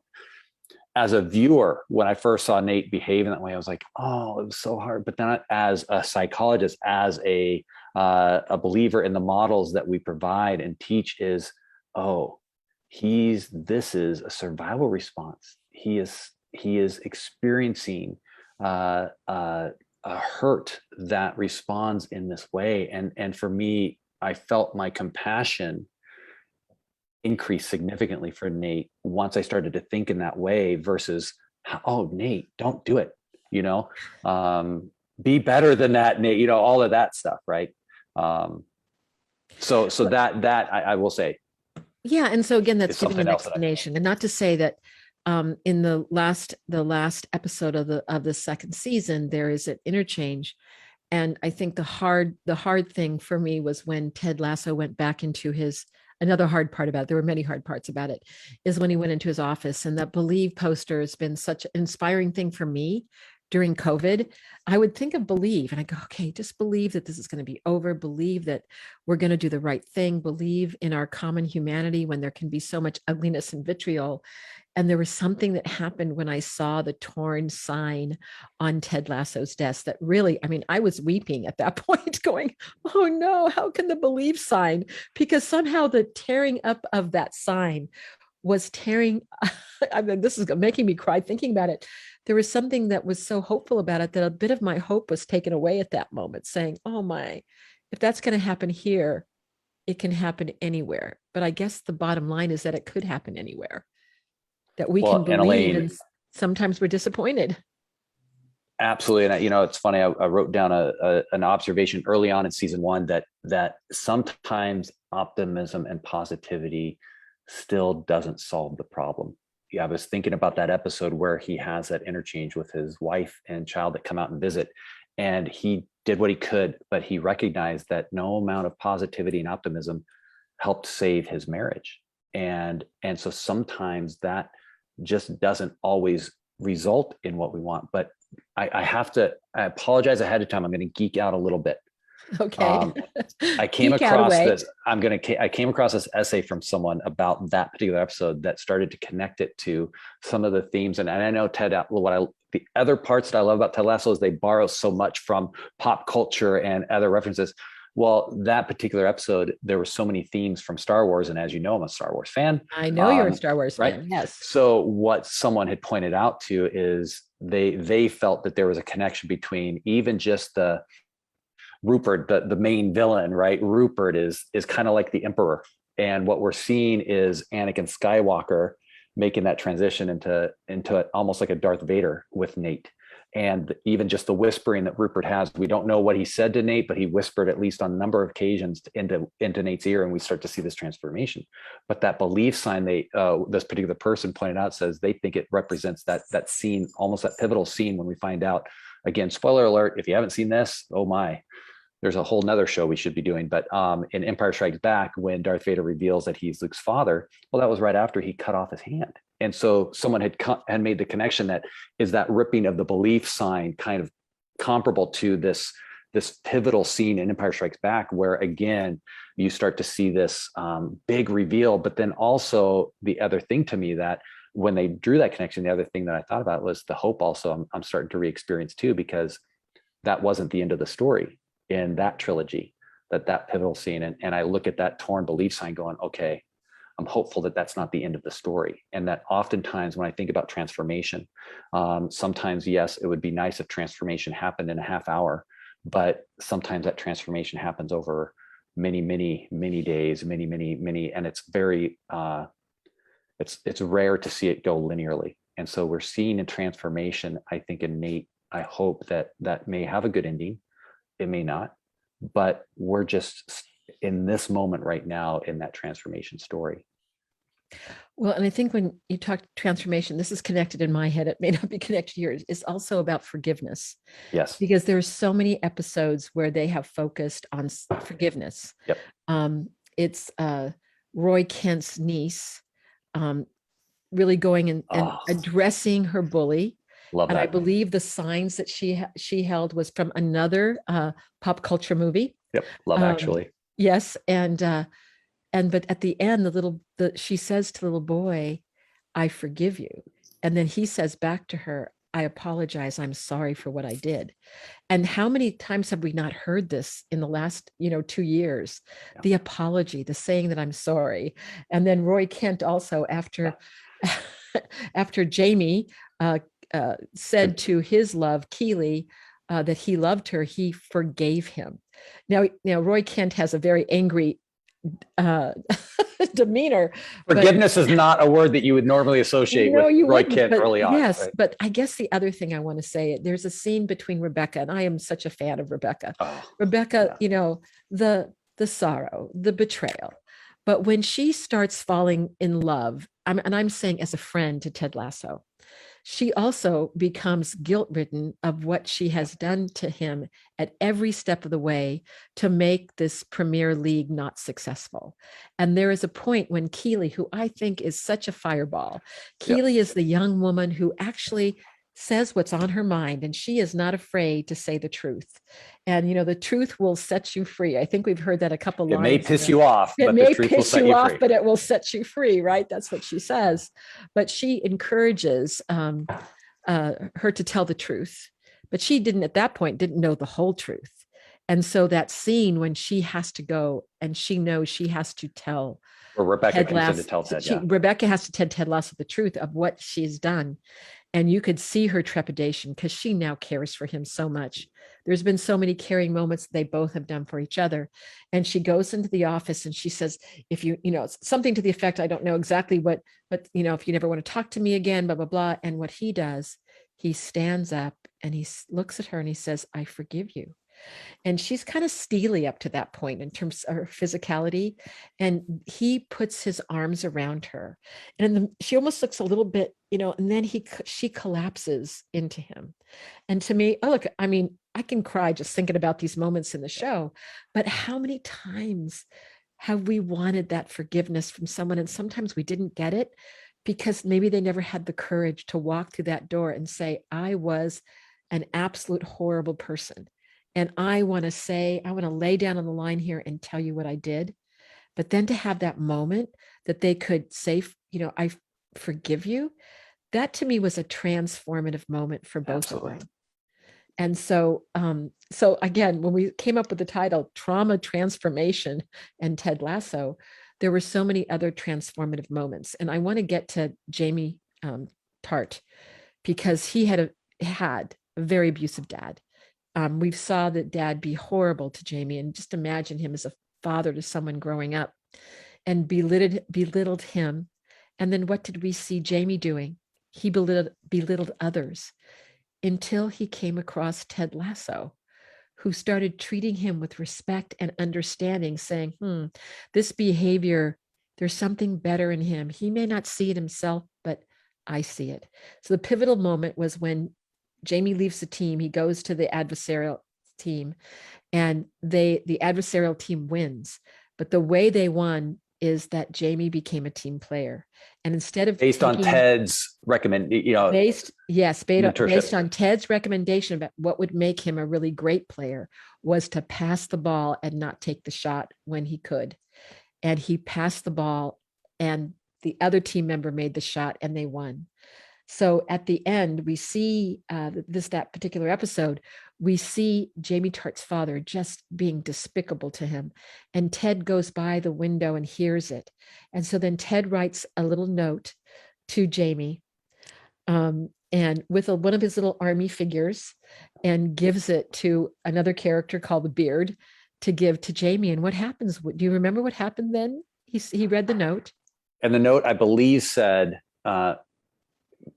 as a viewer, when I first saw Nate behave in that way, I was like, oh, it was so hard. But then as a psychologist, as a believer in the models that we provide and teach is, this is a survival response. He is experiencing a hurt that responds in this way. And for me, I felt my compassion increase significantly for Nate once I started to think in that way versus, oh, Nate, don't do it. Be better than that, Nate, all of that stuff. Right. So that I will say. Yeah. And so again, that's giving an explanation, and not to say that in the last episode of the second season, there is an interchange. And I think the hard thing for me was when Ted Lasso went back into another hard part about it, there were many hard parts about it, is when he went into his office, and that Believe poster has been such an inspiring thing for me during COVID. I would think of Believe and I go, okay, just believe that this is going to be over. Believe that we're going to do the right thing. Believe in our common humanity when there can be so much ugliness and vitriol. And there was something that happened when I saw the torn sign on Ted Lasso's desk that really, I was weeping at that point going, oh no, how can the Believe sign? Because somehow the tearing up of that sign was tearing, this is making me cry thinking about it. There was something that was so hopeful about it that a bit of my hope was taken away at that moment, saying, oh my, if that's going to happen here, it can happen anywhere. But I guess the bottom line is that it could happen anywhere, that we can believe, Elaine, and sometimes we're disappointed. Absolutely. And it's funny, I wrote down an observation early on in season 1 that sometimes optimism and positivity still doesn't solve the problem. Yeah, I was thinking about that episode where he has that interchange with his wife and child that come out and visit, and he did what he could, but he recognized that no amount of positivity and optimism helped save his marriage. And so sometimes that just doesn't always result in what we want. But I apologize ahead of time. I'm going to geek out a little bit. Okay. I came across this. I came across this essay from someone about that particular episode that started to connect it to some of the themes. And I know the other parts that I love about Ted Lasso is they borrow so much from pop culture and other references. Well, that particular episode, there were so many themes from Star Wars. And as you know, I'm a Star Wars fan. I know you're a Star Wars fan. Right? Yes. So what someone had pointed out to is they felt that there was a connection between even just the Rupert, the main villain, right? Rupert is kind of like the Emperor. And what we're seeing is Anakin Skywalker making that transition into almost like a Darth Vader with Nate. And even just the whispering that Rupert has, we don't know what he said to Nate, but he whispered at least on a number of occasions into Nate's ear, and we start to see this transformation. But that belief sign this particular person pointed out says they think it represents that scene, almost that pivotal scene when we find out, again, spoiler alert, if you haven't seen this, oh my, there's a whole nother show we should be doing. But in Empire Strikes Back, when Darth Vader reveals that he's Luke's father, well, that was right after he cut off his hand. And so someone had made the connection that is that ripping of the belief sign kind of comparable to this pivotal scene in Empire Strikes Back, where again, you start to see this big reveal. But then also the other thing to me that when they drew that connection, the other thing that I thought about was the hope also I'm starting to re-experience too, because that wasn't the end of the story in that trilogy, that pivotal scene. And I look at that torn belief sign going, okay, I'm hopeful that that's not the end of the story. And that oftentimes when I think about transformation, sometimes, yes, it would be nice if transformation happened in a half hour, but sometimes that transformation happens over many, many, many days, many, and it's very, it's rare to see it go linearly. And so we're seeing a transformation, I think, in Nate. I hope that may have a good ending. It may not, but we're just in this moment right now in that transformation story. Well, and I think when you talk transformation, this is connected in my head. It may not be connected here. It's also about forgiveness. Yes. Because there's so many episodes where they have focused on forgiveness. Yep. It's Roy Kent's niece really going and addressing her bully. Love and that. I believe the signs that she held was from another pop culture movie. Yep. Love Actually. Yes. But at the end, she says to the little boy, "I forgive you." And then he says back to her, "I apologize. I'm sorry for what I did." And how many times have we not heard this in the last, 2 years? Yeah. The apology, the saying that I'm sorry. And then Roy Kent also after Jamie said to his love, Keeley, that he loved her, he forgave him. Now Roy Kent has a very angry demeanor. Forgiveness is not a word that you would normally associate with Roy Kent early on. Yes, right? But I guess the other thing I want to say, there's a scene between Rebecca, and I am such a fan of Rebecca. Rebecca, yeah. The sorrow, the betrayal. But when she starts falling in love, I'm saying as a friend to Ted Lasso, she also becomes guilt-ridden of what she has done to him at every step of the way to make this Premier League not successful. And there is a point when Keeley, who I think is such a fireball, Keeley is the young woman who actually says what's on her mind, and she is not afraid to say the truth. And, the truth will set you free. I think we've heard that a couple lines. It may piss you off, but the truth will set you free. But it will set you free, right? That's what she says. But she encourages her to tell the truth. But she didn't know the whole truth. And so that scene when she has to go and she knows she has to tell Rebecca comes in to tell Ted. Rebecca has to tell Ted Lasso the truth of what she's done. And you could see her trepidation because she now cares for him so much. There's been so many caring moments they both have done for each other. And she goes into the office and she says, if you, something to the effect, I don't know exactly what, but, if you never want to talk to me again, blah, blah, blah. And what he does, he stands up and he looks at her and he says, I forgive you. And she's kind of steely up to that point in terms of her physicality. And he puts his arms around her. And she almost looks a little bit, and then she collapses into him. And to me, I can cry just thinking about these moments in the show. But how many times have we wanted that forgiveness from someone? And sometimes we didn't get it because maybe they never had the courage to walk through that door and say, I was an absolute horrible person. And I want to lay down on the line here and tell you what I did. But then to have that moment that they could say, I forgive you, that to me was a transformative moment for both of them. And so again, when we came up with the title, Trauma Transformation and Ted Lasso, there were so many other transformative moments. And I want to get to Jamie Tart because he had a very abusive dad. We saw that dad be horrible to Jamie, and just imagine him as a father to someone growing up and belittled him. And then what did we see Jamie doing? He belittled others until he came across Ted Lasso, who started treating him with respect and understanding, saying, this behavior, there's something better in him. He may not see it himself, but I see it. So the pivotal moment was when Jamie leaves the team. He goes to the adversarial team and the adversarial team wins. But the way they won is that Jamie became a team player. And instead of based on Ted's based on Ted's recommendation about what would make him a really great player was to pass the ball and not take the shot when he could. And he passed the ball and the other team member made the shot and they won. So at the end, we see that particular episode, we see Jamie Tart's father just being despicable to him. And Ted goes by the window and hears it. And so then Ted writes a little note to Jamie and with one of his little army figures and gives it to another character called the Beard to give to Jamie. And what happens? Do you remember what happened then? He read the note. And the note, I believe, said,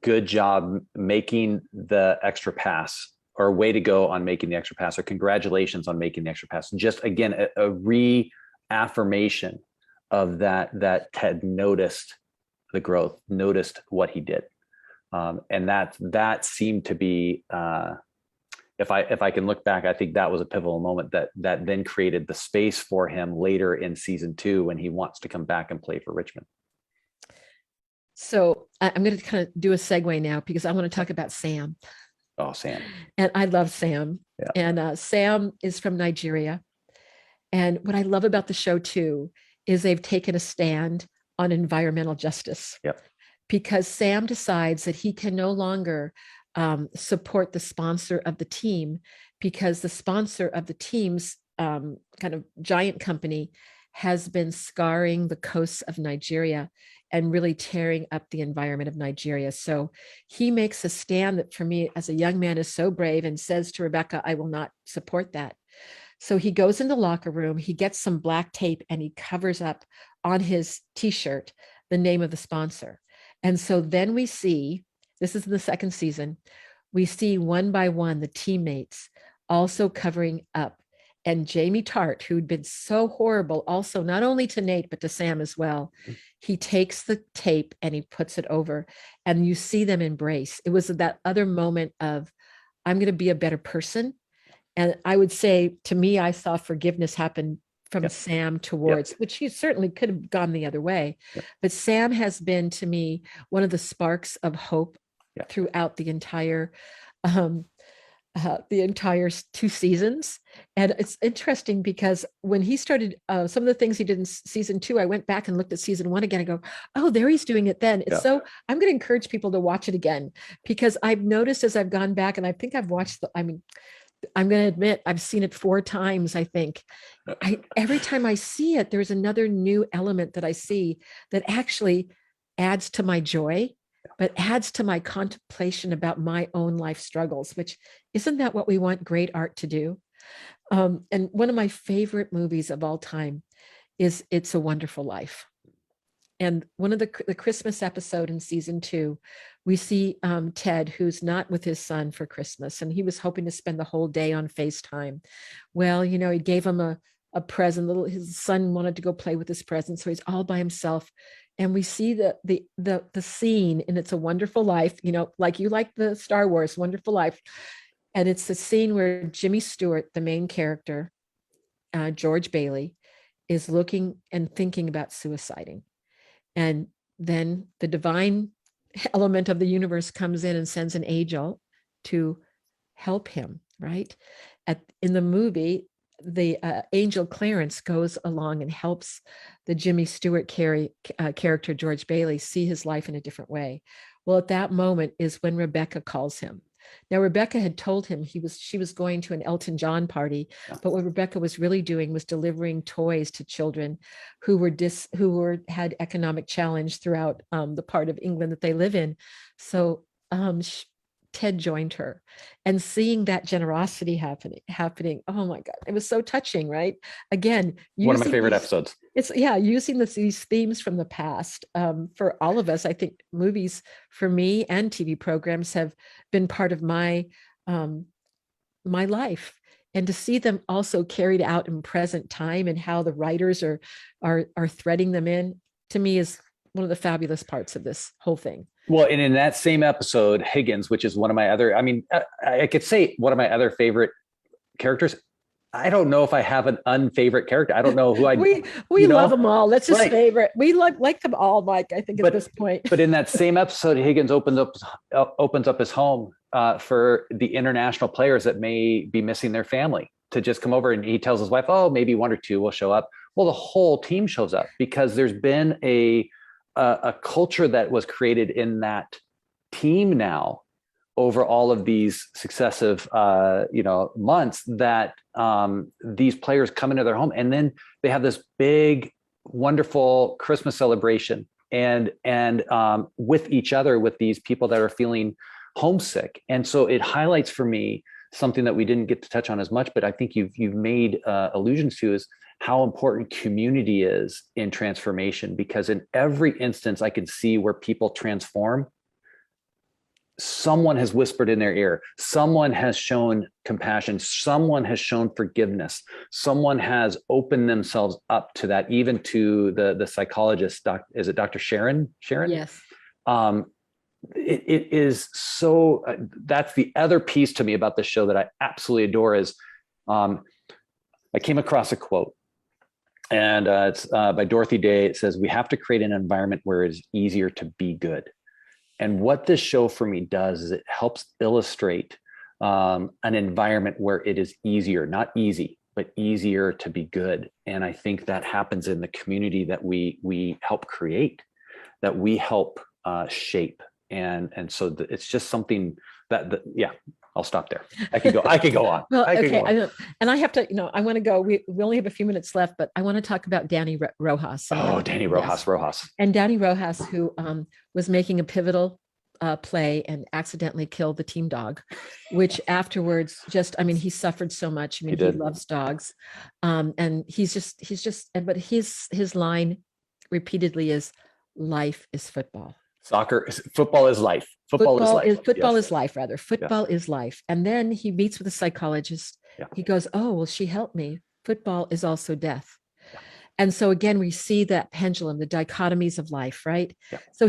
good job making the extra pass, or way to go on making the extra pass, or congratulations on making the extra pass. Just again, a reaffirmation of that Ted noticed the growth, noticed what he did. And that seemed to be, if I can look back, I think that was a pivotal moment that then created the space for him later in season 2 when he wants to come back and play for Richmond. So I'm going to kind of do a segue now because I want to talk about Sam. Oh, Sam. And I love Sam. Yeah. And Sam is from Nigeria. And what I love about the show too, is they've taken a stand on environmental justice. Yep. Because Sam decides that he can no longer support the sponsor of the team because the sponsor of the team's kind of giant company has been scarring the coasts of Nigeria and really tearing up the environment of Nigeria. So he makes a stand that for me as a young man is so brave and says to Rebecca, I will not support that. So he goes in the locker room, he gets some black tape and he covers up on his t-shirt the name of the sponsor. And so then we see, this is in the second season, we see one by one the teammates also covering up. And Jamie Tart, who'd been so horrible also, not only to Nate, but to Sam as well, he takes the tape and he puts it over and you see them embrace. It was that other moment of, I'm going to be a better person. And I would say, to me, I saw forgiveness happen from Sam towards, which he certainly could have gone the other way. But Sam has been, to me, one of the sparks of hope throughout the entire 2 seasons. And it's interesting because when he started some of the things he did in season 2, I went back and looked at season 1 again and go, oh, there he's doing it then. It's so I'm going to encourage people to watch it again because I've noticed as I've gone back and I think I've watched I'm going to admit I've seen it 4 times. I think every time I see it, there's another new element that I see that actually adds to my joy but adds to my contemplation about my own life struggles, which isn't that what we want great art to do? And one of my favorite movies of all time is It's a Wonderful Life. And one of the Christmas episode in season 2, we see Ted, who's not with his son for Christmas, and he was hoping to spend the whole day on FaceTime. Well, you know, he gave him a present. His son wanted to go play with his present, so he's all by himself. And we see the scene in It's a Wonderful Life, you know, like you like the Star Wars Wonderful Life. And it's the scene where Jimmy Stewart, the main character, George Bailey, is looking and thinking about suiciding. And then the divine element of the universe comes in and sends an angel to help him, right? In the movie, the angel Clarence goes along and helps the Jimmy Stewart character, George Bailey, see his life in a different way. Well, at that moment is when Rebecca calls him. Now, Rebecca had told him she was going to an Elton John party, but what Rebecca was really doing was delivering toys to children who had economic challenge throughout the part of England that they live in. So Ted joined her, and seeing that generosity happening. Oh my God, it was so touching, right? Again, one of my favorite episodes. It's using these themes from the past. For all of us, I think movies for me and TV programs have been part of my life, and to see them also carried out in present time and how the writers are threading them in, to me, is one of the fabulous parts of this whole thing. Well, and in that same episode, Higgins, which is one of my other, I could say one of my other favorite characters. I don't know if I have an unfavorite character. I don't know who I. We love them all. That's his favorite. We like them all, Mike. I think at this point. But in that same episode, Higgins opens up his home for the international players that may be missing their family to just come over, and he tells his wife, "Oh, maybe 1 or 2 will show up." Well, the whole team shows up because there's been a culture that was created in that team now over all of these successive months that these players come into their home, and then they have this big, wonderful Christmas celebration and with each other, with these people that are feeling homesick. And so it highlights for me something that we didn't get to touch on as much, but I think you've made allusions to, is how important community is in transformation, because in every instance I can see where people transform, someone has whispered in their ear, someone has shown compassion, someone has shown forgiveness, someone has opened themselves up to that, even to the psychologist, is it Dr. Sharon? Yes. It is so, that's the other piece to me about this show that I absolutely adore is, I came across a quote, and it's by Dorothy Day. It says, "We have to create an environment where it's easier to be good." And what this show for me does is it helps illustrate an environment where it is easier, not easy, but easier to be good. And I think that happens in the community that we help create, that we help shape. And so it's just something that I'll stop there. I could go on. Well, okay. And I have to, I want to go. We only have a few minutes left, but I want to talk about Danny Rojas. Danny Rojas. And Danny Rojas, who was making a pivotal play and accidentally killed the team dog, which afterwards he suffered so much. He loves dogs. And but his line repeatedly is, "Life is football. Football is life. Football is life. Football is life." And then he meets with a psychologist. Yeah. He goes, "Oh, well, she helped me. Football is also death." Yeah. And so again, we see that pendulum, the dichotomies of life, right? Yeah. So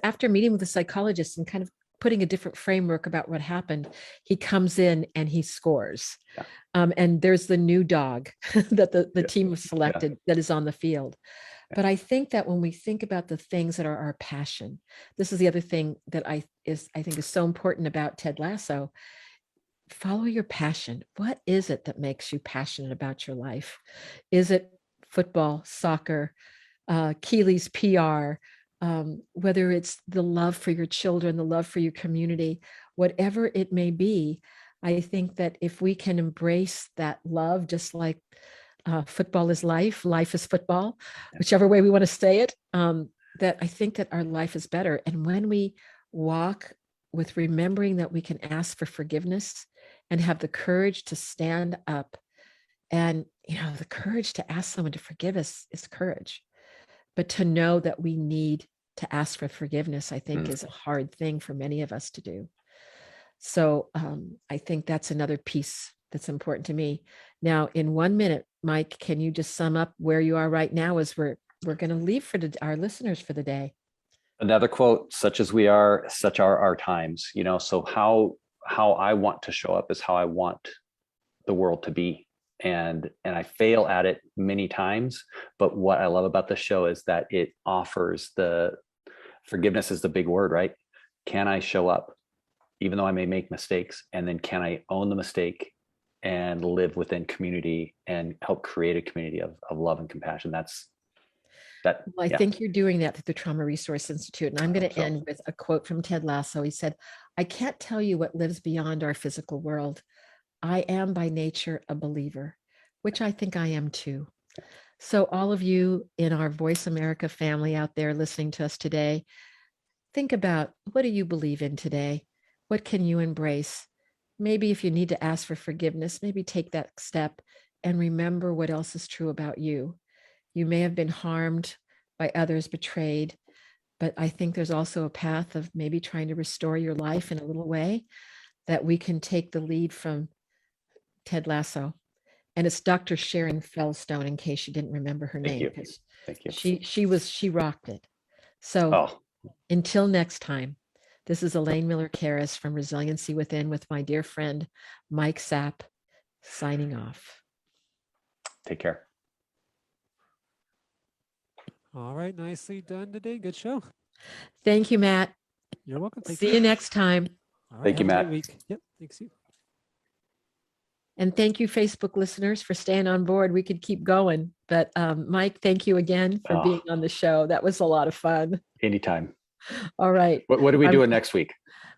after meeting with the psychologist and kind of putting a different framework about what happened, he comes in and he scores. Yeah. And there's the new dog that the team was selected that is on the field. But I think that when we think about the things that are our passion, this is the other thing that I think is so important about Ted Lasso. Follow your passion. What is it that makes you passionate about your life? Is it football, soccer, Keeley's PR, whether it's the love for your children, the love for your community, whatever it may be? I think that if we can embrace that love, just like football is life, life is football, whichever way we want to say it, that I think that our life is better. And when we walk with remembering that we can ask for forgiveness and have the courage to stand up, and, the courage to ask someone to forgive us is courage. But to know that we need to ask for forgiveness, I think is a hard thing for many of us to do. So I think that's another piece that's important to me. Now, in 1 minute, Mike, can you just sum up where you are right now as we're going to leave for our listeners for the day? Another quote: such as we are, such are our times. So how I want to show up is how I want the world to be. And I fail at it many times. But what I love about the show is that it offers the forgiveness is the big word, right? Can I show up even though I may make mistakes? And then can I own the mistake and live within community and help create a community of love and compassion? Well, I think you're doing that through the Trauma Resource Institute. And I'm going to end with a quote from Ted Lasso. He said, "I can't tell you what lives beyond our physical world. I am by nature a believer," which I think I am too. So all of you in our Voice America family out there listening to us today, think about, what do you believe in today? What can you embrace? Maybe if you need to ask for forgiveness, maybe take that step and remember what else is true about you. You may have been harmed by others, betrayed, but I think there's also a path of maybe trying to restore your life in a little way that we can take the lead from Ted Lasso. And it's Dr. Sharon Fellstone, in case you didn't remember her name. Thank you. She rocked it. So until next time, this is Elaine Miller-Karas from Resiliency Within with my dear friend, Mike Sapp, signing off. Take care. All right. Nicely done today. Good show. Thank you, Matt. You're welcome. See you next time. All right, thank you, Matt. Week. Yep. Thanks. You. And thank you, Facebook listeners, for staying on board. We could keep going. But Mike, thank you again for being on the show. That was a lot of fun. Anytime. All right. What are we doing next week?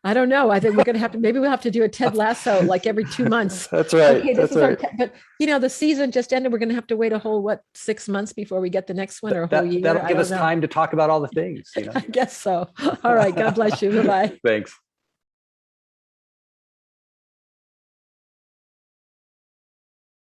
I don't know. I think we're going to have to, maybe we'll have to do a Ted Lasso like every 2 months. That's right. Okay, That's right. But the season just ended. We're going to have to wait a whole, 6 months before we get the next one, or a whole year. That'll give us time to talk about all the things. I guess so. All right. God bless you. Bye-bye. Thanks.